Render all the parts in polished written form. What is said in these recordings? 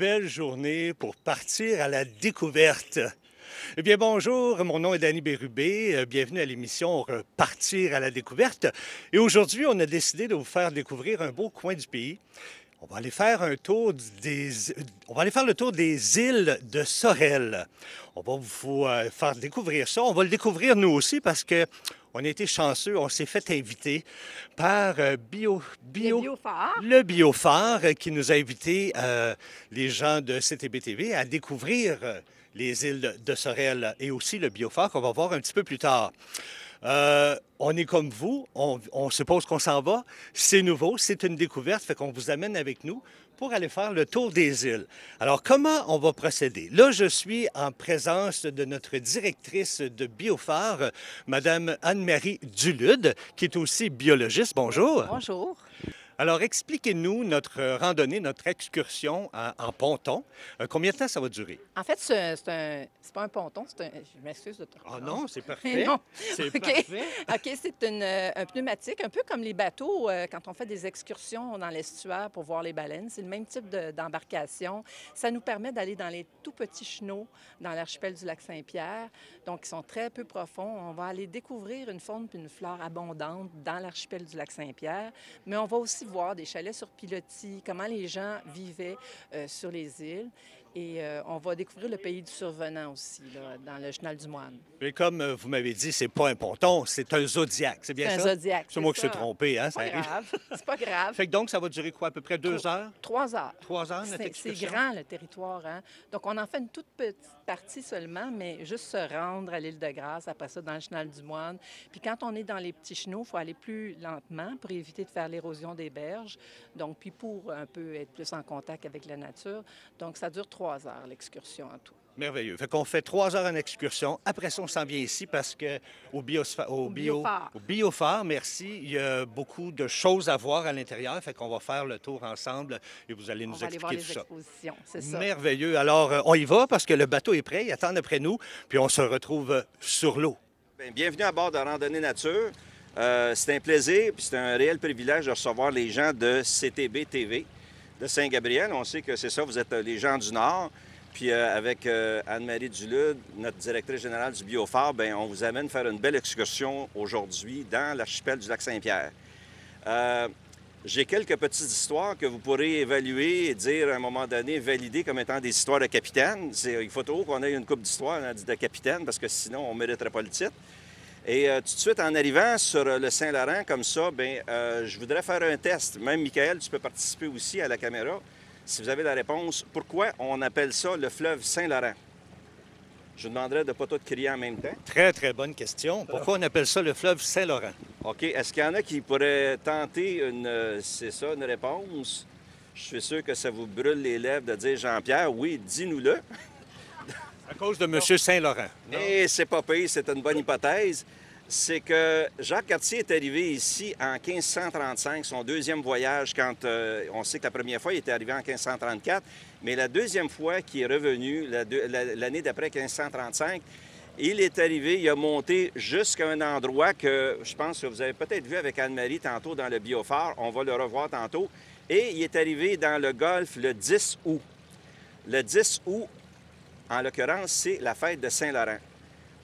belle journée pour partir à la découverte. Eh bien, bonjour, mon nom est Danny Bérubé. Bienvenue à l'émission Partir à la découverte. Et aujourd'hui, on a décidé de vous faire découvrir un beau coin du pays. On va aller faire on va aller faire le tour des îles de Sorel. On va vous faire découvrir ça. On va le découvrir nous aussi parce que on a été chanceux. On s'est fait inviter par Le Biophare. le Biophare qui nous a invité, les gens de CTB-TV, à découvrir les îles de Sorel et aussi le Biophare qu'on va voir un petit peu plus tard. On est comme vous, on suppose qu'on s'en va. C'est nouveau, c'est une découverte, fait qu'on vous amène avec nous pour aller faire le tour des îles. Alors, comment on va procéder? Là, je suis en présence de notre directrice de Biophare, Madame Anne-Marie Dulude, qui est aussi biologiste. Bonjour. Bonjour. Alors, expliquez-nous notre randonnée, notre excursion en ponton. Combien de temps ça va durer? En fait, c'est pas un ponton, je m'excuse de te Ah non, c'est parfait. Non. C'est OK. parfait. OK, c'est un pneumatique, un peu comme les bateaux quand on fait des excursions dans l'estuaire pour voir les baleines. C'est le même type d'embarcation. Ça nous permet d'aller dans les tout petits chenaux dans l'archipel du lac Saint-Pierre, donc qui sont très peu profonds. On va aller découvrir une faune puis une flore abondante dans l'archipel du lac Saint-Pierre, mais on va aussi voir des chalets sur pilotis, comment les gens vivaient sur les îles. Et on va découvrir le pays du survenant aussi, là, dans le Chenal du Moine. Mais comme vous m'avez dit, c'est pas un ponton, c'est un zodiaque. C'est bien C'est un ça? zodiaque. C'est moi qui suis trompé, hein? C'est Ça pas arrive. grave. C'est pas grave. Fait que donc, ça va durer quoi? À peu près 2 heures? 3 heures. 3 heures, notre C'est excursion? grand, le territoire. Hein? Donc, on en fait une toute petite partie seulement, mais juste se rendre à l'île de Grâce, après ça, dans le Chenal du Moine. Puis quand on est dans les petits chenaux, il faut aller plus lentement pour éviter de faire l'érosion des berges. Donc, puis pour un peu être plus en contact avec la nature. Donc, ça dure 3 heures, l'excursion en tout. Merveilleux. Fait qu'on fait 3 heures en excursion. Après ça, on s'en vient ici parce que au Biophare, merci, il y a beaucoup de choses à voir à l'intérieur. Fait qu'on va faire le tour ensemble et vous allez On nous va aller voir expliquer les tout ça. expositions, c'est ça. Merveilleux. Alors, on y va parce que le bateau est prêt, il attend après nous, puis on se retrouve sur l'eau. Bien, bienvenue à bord de Randonnée Nature. C'est un plaisir puis c'est un réel privilège de recevoir les gens de CTB-TV de Saint-Gabriel. On sait que c'est ça, vous êtes les gens du Nord. Puis avec Anne-Marie Dulude, notre directrice générale du Biophare, bien, on vous amène faire une belle excursion aujourd'hui dans l'archipel du lac Saint-Pierre. J'ai quelques petites histoires que vous pourrez évaluer et dire à un moment donné, valider comme étant des histoires de capitaine. Il faut toujours qu'on ait une couple d'histoires de capitaine parce que sinon on ne mériterait pas le titre. Et tout de suite, en arrivant sur le Saint-Laurent comme ça, bien, je voudrais faire un test. Même Michael, tu peux participer aussi à la caméra. Si vous avez la réponse, pourquoi on appelle ça le fleuve Saint-Laurent? Je vous demanderais de ne pas tout crier en même temps. Très, très bonne question. Pourquoi on appelle ça le fleuve Saint-Laurent? OK. Est-ce qu'il y en a qui pourraient tenter une réponse? Je suis sûr que ça vous brûle les lèvres de dire Jean-Pierre. Oui, dis-nous-le. À cause de M. Saint-Laurent. Et c'est pas pire, c'est une bonne hypothèse. C'est que Jacques Cartier est arrivé ici en 1535, son deuxième voyage, quand on sait que la première fois, il était arrivé en 1534, mais la deuxième fois qu'il est revenu, l'année d'après 1535, il est arrivé, il a monté jusqu'à un endroit que je pense que vous avez peut-être vu avec Anne-Marie tantôt dans le Biophare, on va le revoir tantôt, et il est arrivé dans le golfe le 10 août. Le 10 août, en l'occurrence, c'est la fête de Saint-Laurent.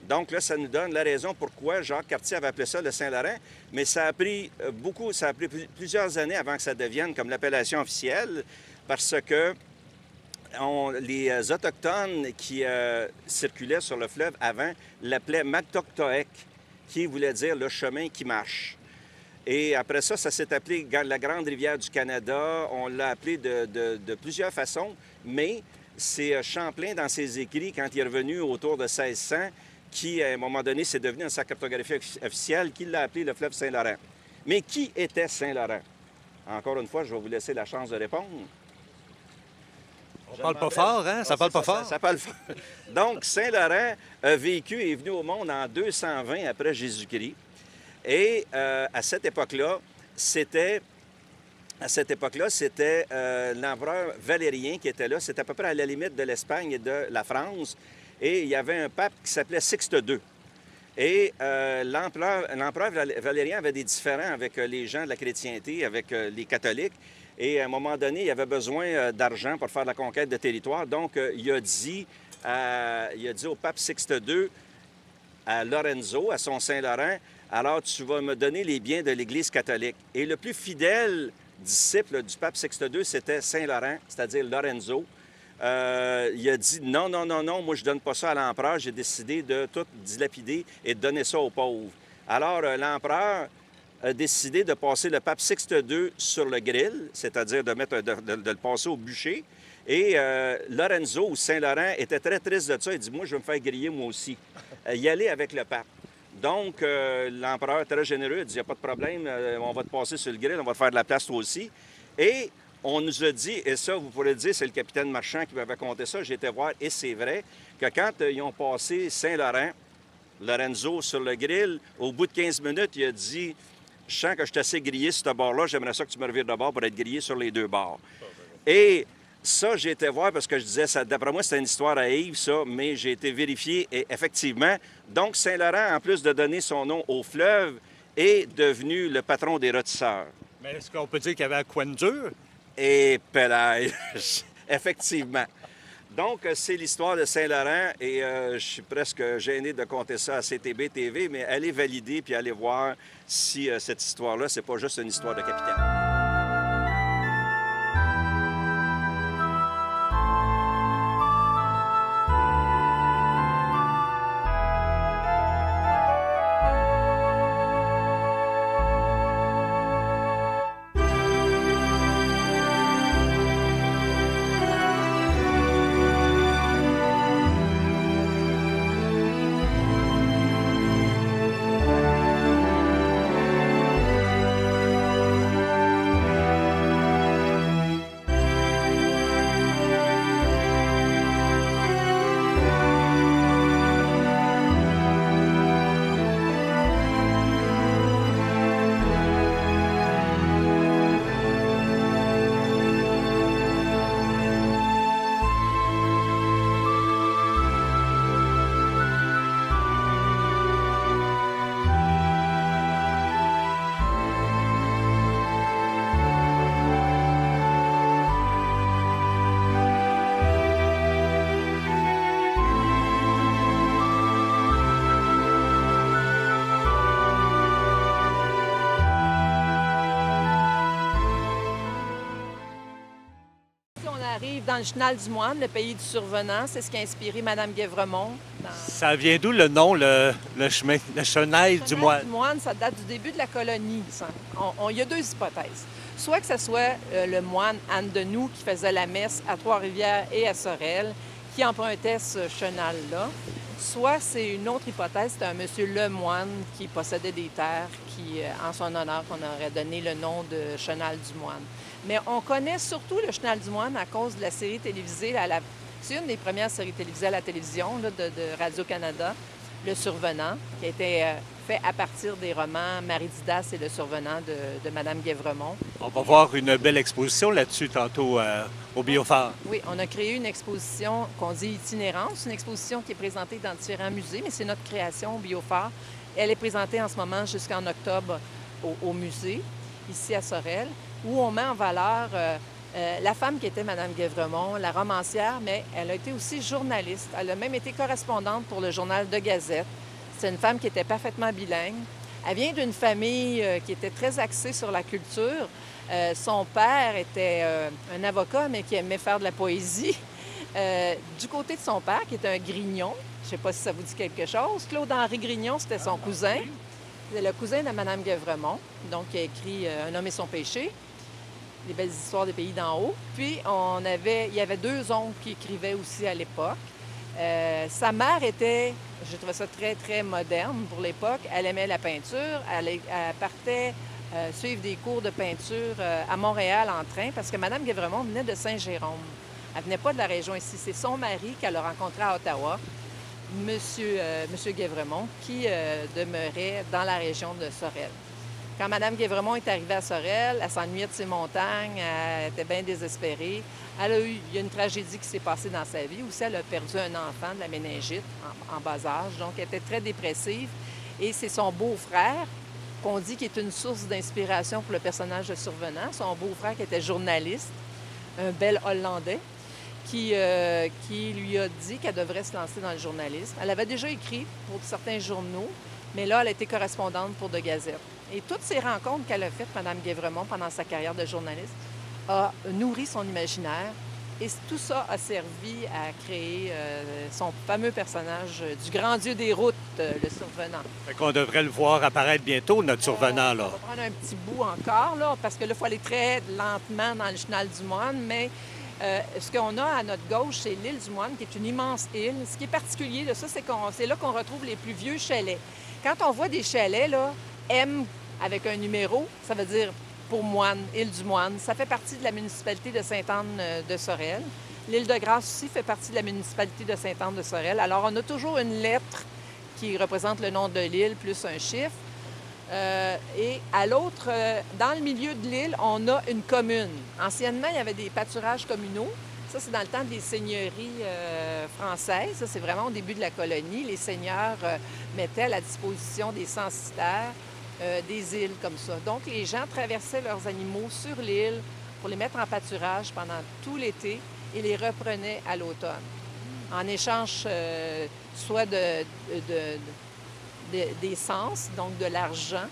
Donc là, ça nous donne la raison pourquoi Jacques Cartier avait appelé ça le Saint-Laurent, mais ça a pris plusieurs années avant que ça devienne comme l'appellation officielle, parce que les Autochtones qui circulaient sur le fleuve avant l'appelaient Mactoctoek, qui voulait dire le chemin qui marche. Et après ça, ça s'est appelé la Grande Rivière du Canada. On l'a appelé de plusieurs façons, mais c'est Champlain, dans ses écrits, quand il est revenu autour de 1600, qui, à un moment donné, c'est devenu dans sa cartographie officielle, qui l'a appelé le fleuve Saint-Laurent. Mais qui était Saint-Laurent? Encore une fois, je vais vous laisser la chance de répondre. On parle pas fort, hein? Ça parle pas fort? Ça parle fort. Donc, Saint-Laurent a vécu et est venu au monde en 220 après Jésus-Christ. Et à cette époque-là, c'était l'empereur Valérien qui était là. C'était à peu près à la limite de l'Espagne et de la France. Et il y avait un pape qui s'appelait Sixte II. Et l'empereur Valérien avait des différends avec les gens de la chrétienté, avec les catholiques. Et à un moment donné, il avait besoin d'argent pour faire la conquête de territoire. Donc, il a dit au pape Sixte II, à Lorenzo, à son Saint-Laurent, alors tu vas me donner les biens de l'Église catholique. Et le plus fidèle disciple du pape Sixte II, c'était Saint-Laurent, c'est-à-dire Lorenzo. Il a dit non, non, non, non, moi je donne pas ça à l'empereur, j'ai décidé de tout dilapider et de donner ça aux pauvres. Alors, l'empereur a décidé de passer le pape Sixte II sur le grill, c'est-à-dire de le passer au bûcher. Et Lorenzo, ou Saint-Laurent, était très triste de ça. Il dit, moi, je vais me faire griller moi aussi. Y aller avec le pape. Donc, l'empereur, très généreux, il dit, il n'y a pas de problème, on va te passer sur le grill, on va te faire de la place toi aussi. Et on nous a dit, et ça, vous pourrez le dire, c'est le capitaine Marchand qui m'avait conté ça, j'ai été voir, et c'est vrai, que quand ils ont passé Saint-Laurent, Lorenzo sur le grill, au bout de 15 minutes, il a dit, je sens que je suis assez grillé sur ce bord-là, j'aimerais ça que tu me revires de bord pour être grillé sur les deux bords. Et ça, j'ai été voir parce que je disais, d'après moi, c'était une histoire à Yves, ça, mais j'ai été vérifié et effectivement, donc Saint-Laurent, en plus de donner son nom au fleuve, est devenu le patron des rôtisseurs. Mais est-ce qu'on peut dire qu'il y avait un coin de dur? Et pédage, effectivement. Donc, c'est l'histoire de Saint-Laurent et je suis presque gêné de compter ça à CTB TV, mais allez valider puis allez voir si cette histoire-là, c'est pas juste une histoire de capitaine. Dans le Chenal du Moine, le pays du survenant, c'est ce qui a inspiré Mme Guévremont. Ça vient d'où le nom, le chemin, le Chenal du Moine? Le Moine, ça date du début de la colonie. Il y a deux hypothèses. Soit que ce soit le moine Anne Denou qui faisait la messe à Trois-Rivières et à Sorel, qui empruntait ce chenal-là. Soit c'est une autre hypothèse, c'est un monsieur Lemoine qui possédait des terres qui, en son honneur, qu'on aurait donné le nom de Chenal du Moine. Mais on connaît surtout le Chenal du Moine à cause de la série télévisée. C'est une des premières séries télévisées à la télévision là, de Radio-Canada, Le Survenant, qui a été fait à partir des romans Marie-Didas et Le Survenant de Mme Guévremont. On va voir une belle exposition là-dessus tantôt au Biophare. Oui, on a créé une exposition qu'on dit itinérante. C'est une exposition qui est présentée dans différents musées, mais c'est notre création au Biophare. Elle est présentée en ce moment jusqu'en octobre au musée, ici à Sorel, où on met en valeur la femme qui était Mme Guévremont, la romancière, mais elle a été aussi journaliste. Elle a même été correspondante pour le journal de Gazette. C'est une femme qui était parfaitement bilingue. Elle vient d'une famille qui était très axée sur la culture. Son père était un avocat, mais qui aimait faire de la poésie. Du côté de son père, qui était un Grignon, je ne sais pas si ça vous dit quelque chose, Claude-Henri Grignon, c'était son cousin. C'est le cousin de Mme Guévremont, donc qui a écrit Un homme et son péché, les belles histoires des pays d'en haut. Puis, il y avait deux oncles qui écrivaient aussi à l'époque. Sa mère était, je trouvais ça très, très moderne pour l'époque. Elle aimait la peinture. Elle partait suivre des cours de peinture à Montréal en train parce que Mme Guévremont venait de Saint-Jérôme. Elle ne venait pas de la région ici. C'est son mari qu'elle a rencontré à Ottawa, Monsieur Guévremont, qui demeurait dans la région de Sorel. Quand Mme Guévremont est arrivée à Sorel, elle s'ennuyait de ses montagnes, elle était bien désespérée. Il y a une tragédie qui s'est passée dans sa vie. Aussi, elle a perdu un enfant de la méningite en bas âge, donc elle était très dépressive. Et c'est son beau-frère, qu'on dit qu'il est une source d'inspiration pour le personnage de Survenant. Son beau-frère qui était journaliste, un bel Hollandais, qui lui a dit qu'elle devrait se lancer dans le journalisme. Elle avait déjà écrit pour certains journaux, mais là, elle a été correspondante pour De Gazette. Et toutes ces rencontres qu'elle a faites, Mme Guévremont, pendant sa carrière de journaliste, a nourri son imaginaire. Et tout ça a servi à créer son fameux personnage du grand dieu des routes, le Survenant. Fait qu'on devrait le voir apparaître bientôt, notre Survenant, là. On va prendre un petit bout encore, là, parce que là, il faut aller très lentement dans le chenal du Moine, mais ce qu'on a à notre gauche, c'est l'île du Moine, qui est une immense île. Ce qui est particulier de ça, c'est là qu'on retrouve les plus vieux chalets. Quand on voit des chalets, là, M avec un numéro, ça veut dire pour Moine, île du Moine. Ça fait partie de la municipalité de Sainte-Anne-de-Sorel. L'île de Grâce aussi fait partie de la municipalité de Sainte-Anne-de-Sorel. Alors, on a toujours une lettre qui représente le nom de l'île plus un chiffre. Et à l'autre, dans le milieu de l'île, on a une commune. Anciennement, il y avait des pâturages communaux. Ça, c'est dans le temps des seigneuries françaises. Ça, c'est vraiment au début de la colonie. Les seigneurs mettaient à la disposition des censitaires des îles comme ça. Donc, les gens traversaient leurs animaux sur l'île pour les mettre en pâturage pendant tout l'été et les reprenaient à l'automne. En échange, soit d'essence, donc de l'argent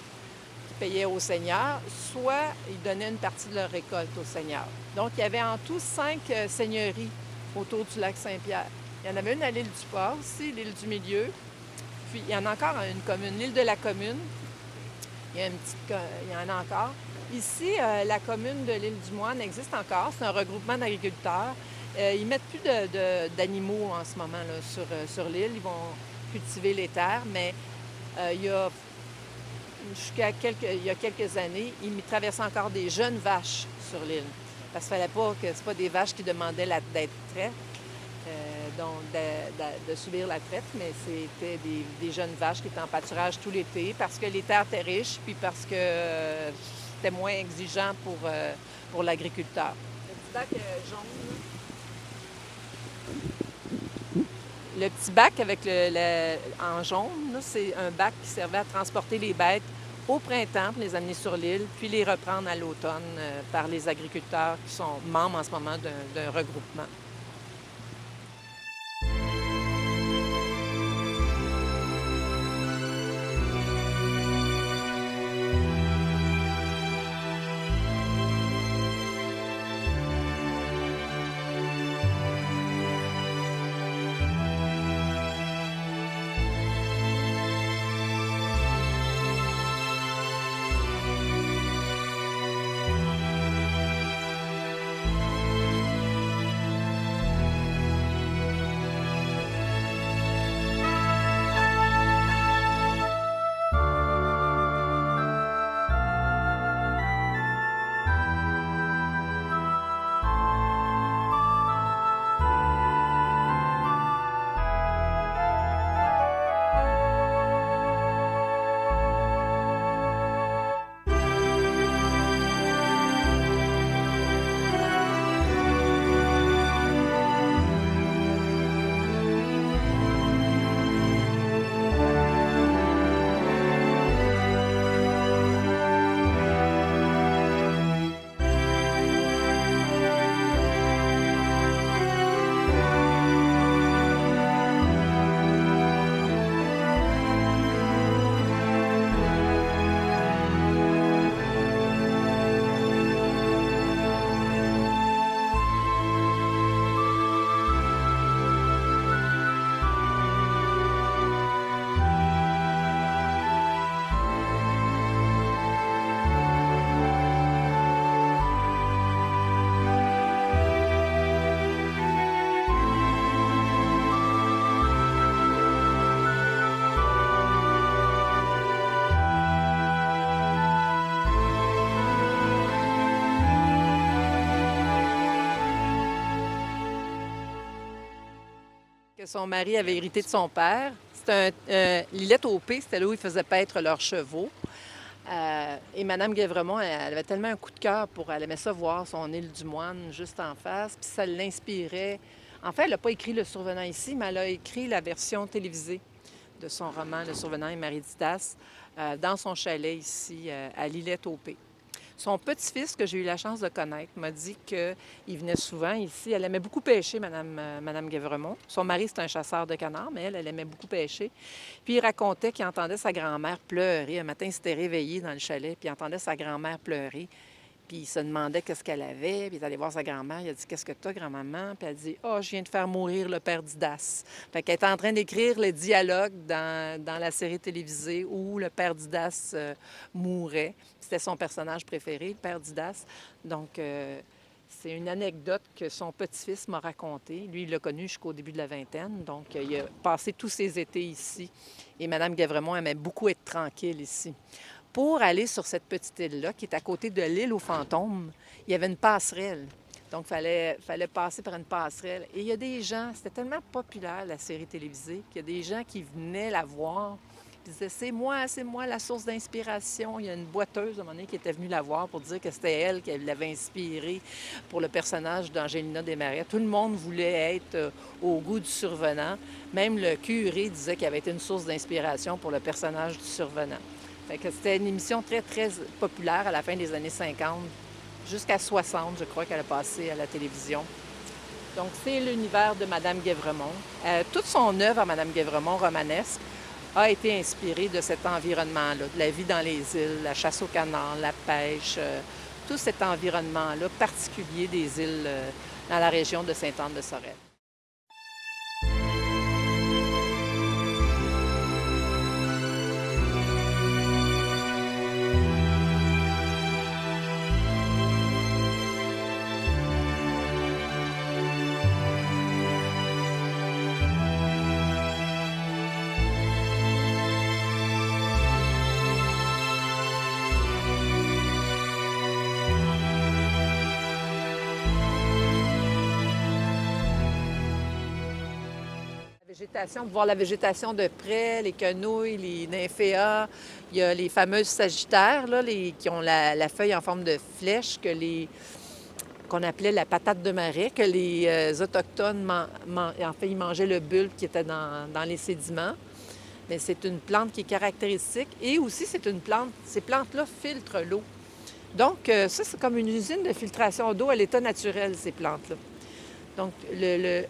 qu'ils payaient aux seigneurs, soit ils donnaient une partie de leur récolte aux seigneurs. Donc, il y avait en tout 5 seigneuries autour du lac Saint-Pierre. Il y en avait une à l'île du Port, ici, l'île du Milieu. Puis, il y en a encore une commune, l'île de la Commune. Il y en a encore. Ici, la commune de l'île du Moine existe encore. C'est un regroupement d'agriculteurs. Ils mettent plus d'animaux en ce moment là, sur l'île. Ils vont cultiver les terres, mais il y a quelques années, ils traversaient encore des jeunes vaches sur l'île. Parce qu'il ne fallait pas que ce pas des vaches qui demandaient d'être traites, donc de subir la traite, mais c'était des jeunes vaches qui étaient en pâturage tout l'été parce que les terres étaient riches, puis parce que c'était moins exigeant pour l'agriculteur. Le petit bac jaune, le petit bac avec en jaune, c'est un bac qui servait à transporter les bêtes au printemps pour les amener sur l'île, puis les reprendre à l'automne par les agriculteurs qui sont membres en ce moment d'un regroupement. Que son mari avait hérité de son père. L'îlette au P, c'était là où ils faisaient paître leurs chevaux. Et Mme Guévremont, elle avait tellement un coup de cœur elle aimait ça voir son île du Moine juste en face, puis ça l'inspirait. En fait, elle n'a pas écrit Le Survenant ici, mais elle a écrit la version télévisée de son roman Le Survenant et Marididas, dans son chalet ici à l'Îlet-Taupé. Son petit-fils, que j'ai eu la chance de connaître, m'a dit qu'il venait souvent ici. Elle aimait beaucoup pêcher, Madame Guévremont. Son mari, c'est un chasseur de canards, mais elle aimait beaucoup pêcher. Puis il racontait qu'il entendait sa grand-mère pleurer. Un matin, il s'était réveillé dans le chalet, puis il entendait sa grand-mère pleurer. Puis il se demandait qu'est-ce qu'elle avait. Puis il est allé voir sa grand-mère. Il a dit « Qu'est-ce que t'as, grand-maman? » Puis elle a dit « Ah, je viens de faire mourir le père Didas. » Fait qu'elle était en train d'écrire le dialogue dans la série télévisée où le père Didas mourait. C'était son personnage préféré, le père Didas. Donc, c'est une anecdote que son petit-fils m'a racontée. Lui, il l'a connu jusqu'au début de la vingtaine. Donc, il a passé tous ses étés ici. Et Mme Guévremont aimait beaucoup être tranquille ici. Pour aller sur cette petite île-là, qui est à côté de l'île aux fantômes, il y avait une passerelle. Donc, il fallait passer par une passerelle. Et il y a des gens, c'était tellement populaire, la série télévisée, qu'il y a des gens qui venaient la voir. Puis ils disaient, c'est moi la source d'inspiration. Il y a une boiteuse, à un moment donné, qui était venue la voir pour dire que c'était elle qui l'avait inspirée pour le personnage d'Angelina Desmarais. Tout le monde voulait être au goût du Survenant. Même le curé disait qu'il avait été une source d'inspiration pour le personnage du Survenant. Fait que c'était une émission très, très populaire à la fin des années 50, jusqu'à 60, je crois qu'elle a passé à la télévision. Donc, c'est l'univers de Mme Guévremont. Toute son œuvre à Mme Guévremont, romanesque, a été inspirée de cet environnement-là, de la vie dans les îles, la chasse au canard, la pêche, tout cet environnement-là particulier des îles dans la région de Sainte-Anne-de-Sorel. Pour voir la végétation de près, les quenouilles, les nymphéas. Il y a les fameuses sagittaires là, qui ont la feuille en forme de flèche qu'on appelait la patate de marais, que les Autochtones, en fait, ils mangeaient le bulbe qui était dans les sédiments. Mais c'est une plante qui est caractéristique. Et aussi, c'est une plante, ces plantes-là filtrent l'eau. Donc, ça, c'est comme une usine de filtration d'eau à l'état naturel, ces plantes-là. Donc,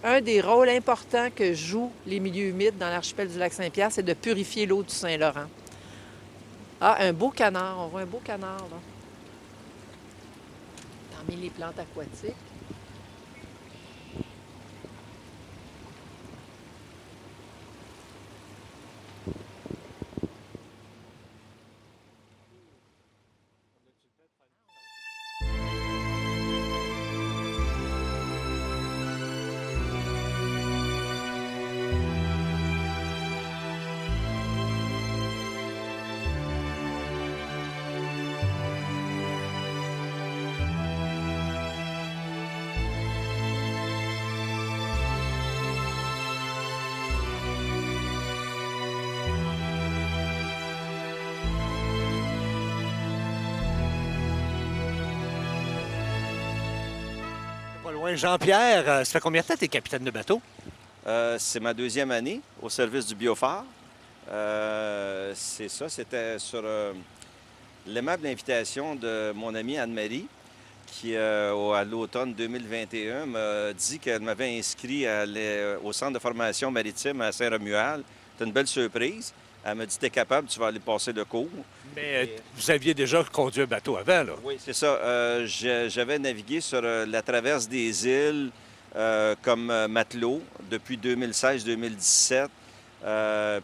un des rôles importants que jouent les milieux humides dans l'archipel du Lac-Saint-Pierre, c'est de purifier l'eau du Saint-Laurent. Ah, un beau canard. On voit un beau canard, là. Parmi les plantes aquatiques. Pas loin. Jean-Pierre, ça fait combien de temps que tu es capitaine de bateau? C'est ma deuxième année au service du Biophare. C'est ça, c'était sur l'aimable invitation de mon amie Anne-Marie, qui, à l'automne 2021, m'a dit qu'elle m'avait inscrit au centre de formation maritime à Saint-Romuald. C'était une belle surprise. Elle m'a dit, t'es capable, tu vas aller passer le cours. Mais vous aviez déjà conduit un bateau avant, là? Oui, c'est ça. J'avais navigué sur la traverse des îles comme matelot depuis 2016-2017.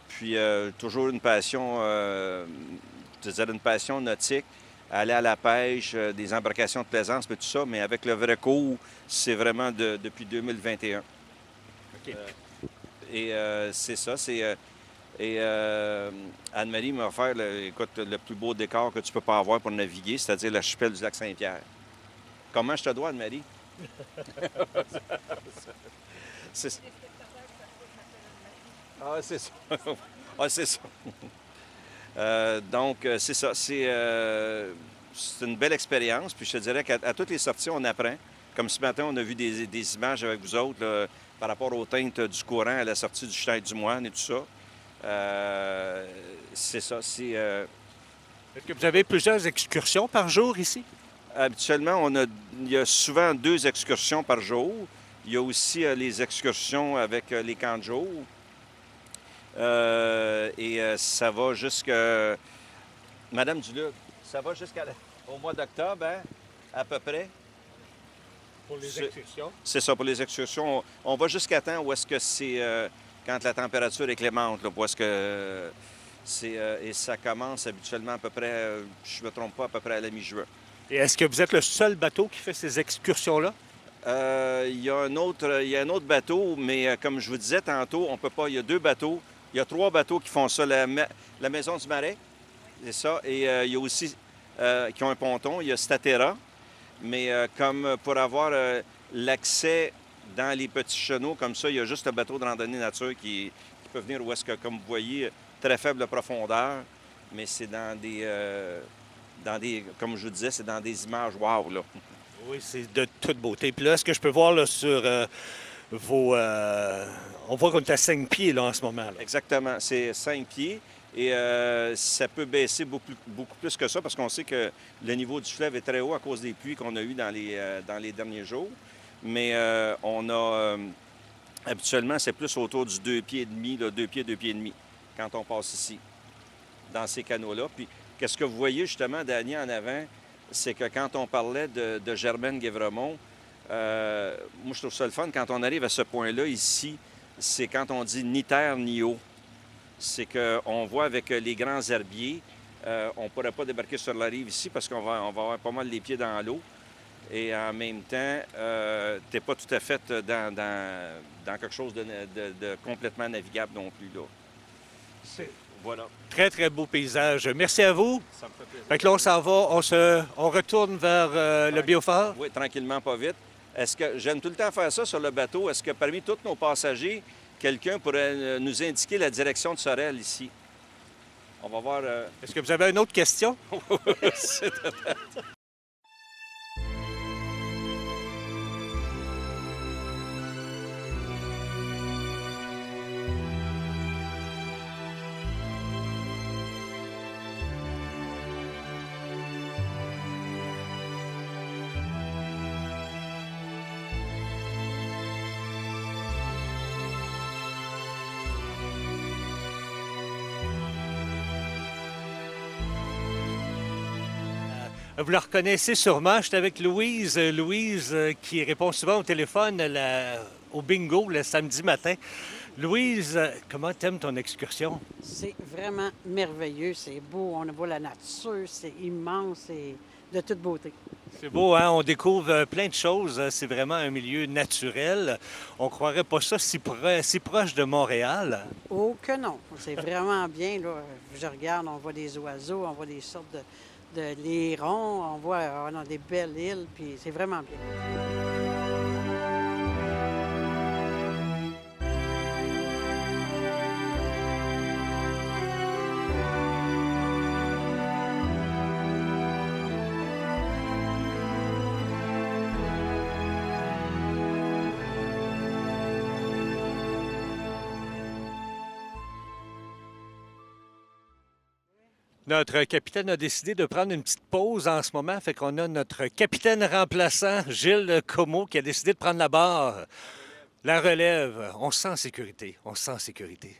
Puis toujours une passion, une passion nautique, aller à la pêche, des embarcations de plaisance, tout ça, mais avec le vrai cours, c'est vraiment depuis 2021. OK. C'est ça, Et Anne-Marie m'a offert le plus beau décor que tu peux pas avoir pour naviguer, c'est-à-dire l'archipel du Lac-Saint-Pierre. Comment je te dois, Anne-Marie? C'est ça. Ah, c'est ça. Ah, c'est ça. Donc, c'est ça. C'est une belle expérience. Puis je te dirais qu'à toutes les sorties, on apprend. Comme ce matin, on a vu des images avec vous autres là, par rapport aux teintes du courant à la sortie du Chenal du Moine et tout ça. C'est ça. Est-ce que vous avez plusieurs excursions par jour ici? Habituellement, il y a souvent 2 excursions par jour. Il y a aussi les excursions avec les camps de jour. Ça va jusqu'à... Madame Duluth, ça va jusqu'au mois d'octobre, hein, à peu près. Pour les excursions? C'est ça, pour les excursions. On va jusqu'à temps où est-ce que c'est quand la température est clémente, là, où est-ce que c'est... et ça commence habituellement à peu près, je ne me trompe pas, à peu près à la mi-juin. Et est-ce que vous êtes le seul bateau qui fait ces excursions-là? Il y a un autre bateau, mais comme je vous disais tantôt, on peut pas. Il y a 2 bateaux. Il y a 3 bateaux qui font ça. La Maison du Marais, c'est ça. Et il y a aussi qui ont un ponton. Il y a Statera. Mais comme pour avoir l'accès dans les petits chenaux comme ça, il y a juste le bateau de randonnée nature qui peut venir où est-ce que, comme vous voyez, très faible profondeur. Mais c'est dans des, comme je vous disais, c'est dans des images wow, là. Oui, c'est de toute beauté. Puis là, est-ce que je peux voir là, sur vos... on voit qu'on est à 5 pieds là, en ce moment. Là. Exactement. C'est 5 pieds et ça peut baisser beaucoup plus que ça parce qu'on sait que le niveau du fleuve est très haut à cause des pluies qu'on a eues dans les derniers jours. Mais on a... habituellement, c'est plus autour du 2 pieds et demi, là, 2 pieds et demi, quand on passe ici, dans ces canaux-là. Puis, qu'est-ce que vous voyez justement, Dany, en avant, c'est que quand on parlait de Germaine-Guévremont, moi, je trouve ça le fun. Quand on arrive à ce point-là, ici, c'est quand on dit ni terre ni eau. C'est qu'on voit avec les grands herbiers, on ne pourrait pas débarquer sur la rive ici parce qu'on va avoir pas mal les pieds dans l'eau. Et en même temps, tu n'es pas tout à fait dans quelque chose de complètement navigable non plus, là. Voilà. Très, très beau paysage. Merci à vous. Ça me fait plaisir. Fait que là, on s'en va, on retourne vers le Biophare. Oui, tranquillement, pas vite. Est-ce que j'aime tout le temps faire ça sur le bateau? Est-ce que parmi tous nos passagers, quelqu'un pourrait nous indiquer la direction de Sorel ici? On va voir. Est-ce que vous avez une autre question? C'est Vous la reconnaissez sûrement. J'étais avec Louise. Louise qui répond souvent au téléphone au bingo le samedi matin. Louise, comment t'aimes ton excursion? C'est vraiment merveilleux. C'est beau. On voit la nature. C'est immense. C'est de toute beauté. C'est beau, hein? On découvre plein de choses. C'est vraiment un milieu naturel. On croirait pas ça si proche de Montréal. Oh que non. C'est vraiment bien. Là. Je regarde, on voit des oiseaux, on voit des sortes de lirons, on a des belles îles, puis c'est vraiment bien. Notre capitaine a décidé de prendre une petite pause en ce moment, fait qu'on a notre capitaine remplaçant, Gilles Comeau, qui a décidé de prendre la barre. La relève. On se sent en sécurité. On se sent en sécurité.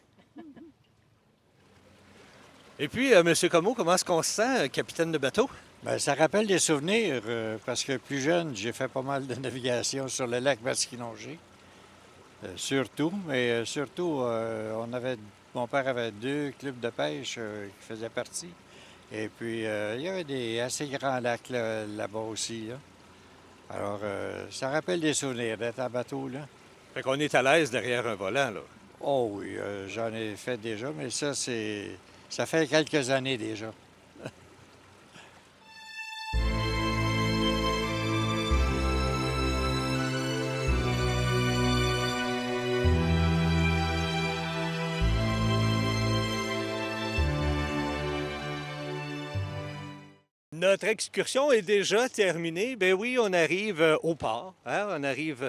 Et puis, M. Comeau, comment est-ce qu'on se sent, capitaine de bateau? Bien, ça rappelle des souvenirs, parce que plus jeune, j'ai fait pas mal de navigation sur le lac Masquinongé. Surtout, mon père avait 2 clubs de pêche qui faisaient partie. Et puis, il y avait des assez grands lacs là-bas aussi. Là. Alors, ça rappelle des souvenirs d'être en bateau, là. Fait qu'on est à l'aise derrière un volant, là. Oh oui, j'en ai fait déjà, mais ça fait quelques années déjà. Notre excursion est déjà terminée. Ben oui, on arrive au port, hein? On arrive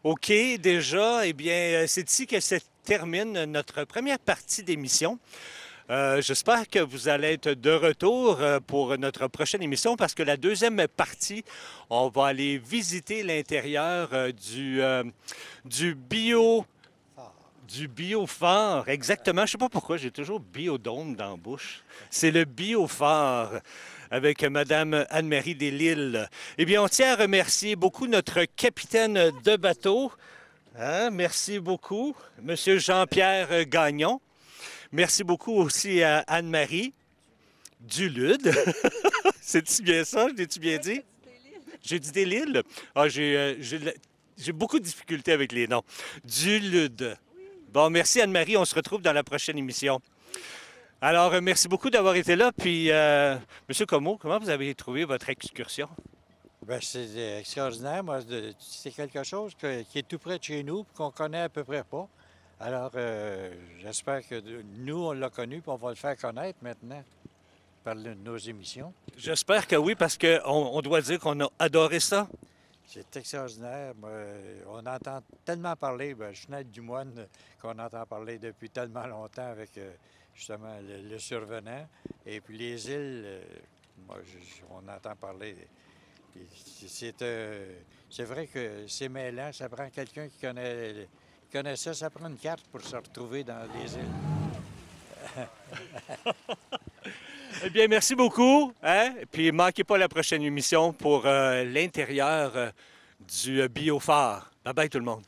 au quai déjà. Eh bien, c'est ici que termine notre première partie d'émission. J'espère que vous allez être de retour pour notre prochaine émission parce que la deuxième partie, on va aller visiter l'intérieur du biophare, exactement. Je ne sais pas pourquoi, j'ai toujours biodôme dans la bouche. C'est le biophare avec Mme Anne-Marie Delisle. Eh bien, on tient à remercier beaucoup notre capitaine de bateau. Hein? Merci beaucoup, M. Jean-Pierre Gagnon. Merci beaucoup aussi à Anne-Marie Dulude. C'est-tu bien ça? Je l'ai-tu bien dit? J'ai dit Delisle? Ah, j'ai beaucoup de difficultés avec les noms. Dulude. Bon, merci Anne-Marie. On se retrouve dans la prochaine émission. Alors, merci beaucoup d'avoir été là. Puis, M. Comeau, comment vous avez trouvé votre excursion? Bien, c'est extraordinaire. Moi, c'est quelque chose qui est tout près de chez nous et qu'on connaît à peu près pas. Alors, j'espère que nous, on l'a connu et on va le faire connaître maintenant par nos émissions. J'espère que oui, parce qu'on doit dire qu'on a adoré ça. C'est extraordinaire. On entend tellement parler, je suis Naître du Moine, qu'on entend parler depuis tellement longtemps avec justement le survenant. Et puis les îles, on entend parler. C'est vrai que c'est mêlant. Ça prend quelqu'un qui connaît ça. Ça prend une carte pour se retrouver dans les îles. Eh bien, merci beaucoup. Hein? Puis, ne manquez pas la prochaine émission pour l'intérieur du biophare. Bye bye tout le monde.